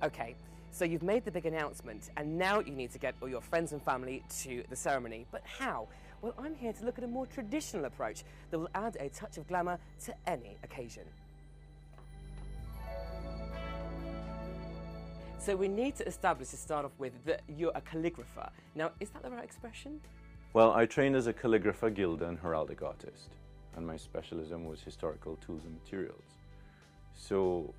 Okay, so you've made the big announcement and now you need to get all your friends and family to the ceremony. But how? Well, I'm here to look at a more traditional approach that will add a touch of glamour to any occasion. So we need to establish to start off with that you're a calligrapher. Now, is that the right expression? Well, I trained as a calligrapher, gilder and heraldic artist, and my specialism was historical tools and materials. So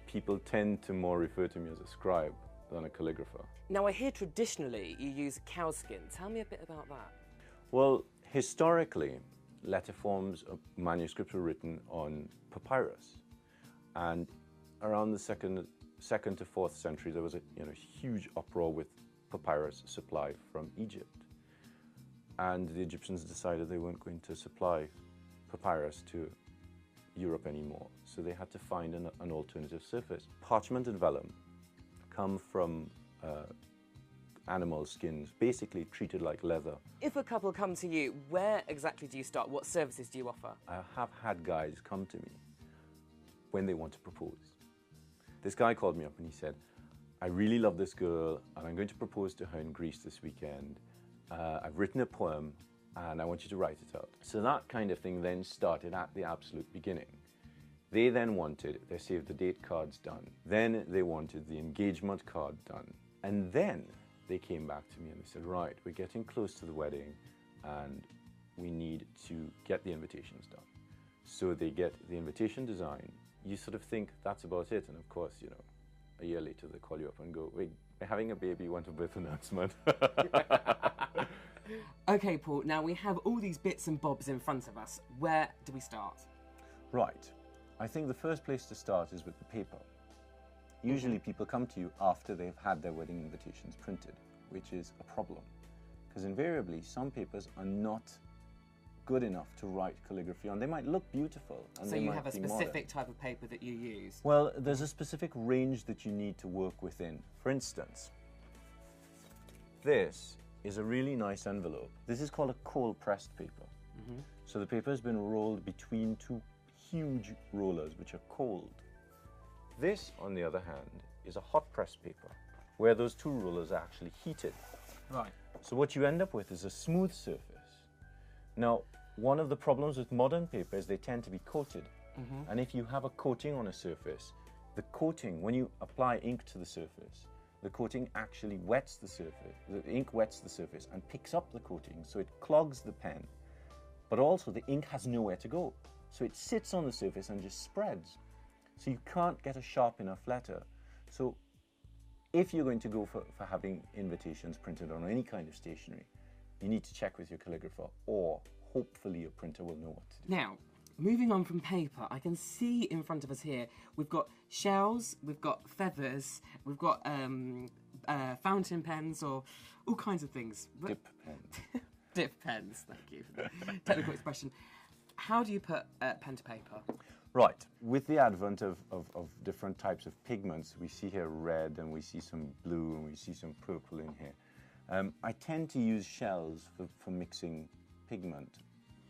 people tend to more refer to me as a scribe than a calligrapher. Now, I hear traditionally you use cow skin. Tell me a bit about that. Well, historically, letterforms of manuscripts were written on papyrus, and around the second to 4th century there was a huge uproar with papyrus supply from Egypt, and the Egyptians decided they weren't going to supply papyrus to Europe anymore, so they had to find an alternative surface. Parchment and vellum come from animal skins, basically treated like leather. If a couple come to you, where exactly do you start? What services do you offer? I have had guys come to me when they want to propose. This guy called me up and he said, I really love this girl and I'm going to propose to her in Greece this weekend. I've written a poem and I want you to write it out. So that kind of thing then started at the absolute beginning. They then wanted their save the date cards done. Then they wanted the engagement card done. And then they came back to me and they said, right, we're getting close to the wedding and we need to get the invitations done. So they get the invitation design. You sort of think that's about it. And of course, a year later they call you up and go, wait, we're having a baby, you want a birth announcement. Okay, Paul, now we have all these bits and bobs in front of us. Where do we start? Right. I think the first place to start is with the paper. Usually people come to you after they've had their wedding invitations printed, which is a problem. Because invariably, some papers are not good enough to write calligraphy on. They might look beautiful and so they you might have a be specific modern. type of paper that you use? Well, there's a specific range that you need to work within. For instance, this is a really nice envelope. This is called a cold pressed paper. So the paper has been rolled between two huge rollers which are cold. This, on the other hand, is a hot pressed paper where those two rollers are actually heated. Right. So what you end up with is a smooth surface. Now, one of the problems with modern paper is they tend to be coated. And if you have a coating on a surface, the coating, when you apply ink to the surface, the coating actually wets the surface. The ink wets the surface and picks up the coating, so it clogs the pen. But also the ink has nowhere to go. So it sits on the surface and just spreads. So you can't get a sharp enough letter. So if you're going to go for having invitations printed on any kind of stationery, you need to check with your calligrapher, or hopefully your printer will know what to do. Now, moving on from paper, I can see in front of us here, we've got shells, we've got feathers, we've got fountain pens, or all kinds of things. Dip pen. Dip pens, thank you for the technical expression. How do you put pen to paper? Right. With the advent of different types of pigments, we see here red and we see some blue and we see some purple in here. I tend to use shells for mixing pigment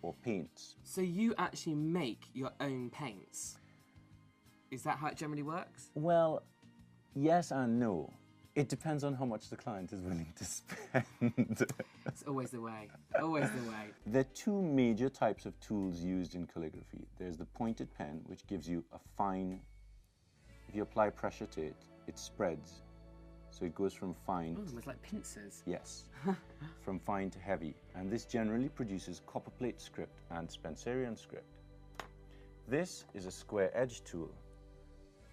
or paints. So you actually make your own paints? Is that how it generally works? Well, yes and no. It depends on how much the client is willing to spend. It's always the way, always the way. There are two major types of tools used in calligraphy. There's the pointed pen, which gives you a fine, if you apply pressure to it, it spreads. So it goes from fine... Oh, it's like pincers. Yes, from fine to heavy. And this generally produces copperplate script and Spencerian script. This is a square edge tool.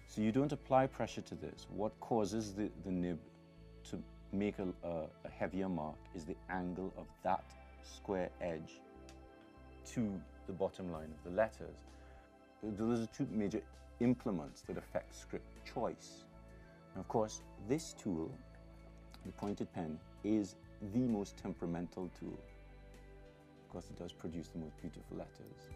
So you don't apply pressure to this. What causes the nib to make a heavier mark is the angle of that square edge to the bottom line of the letters. Those are two major implements that affect script choice. And of course, this tool, the pointed pen, is the most temperamental tool because it does produce the most beautiful letters.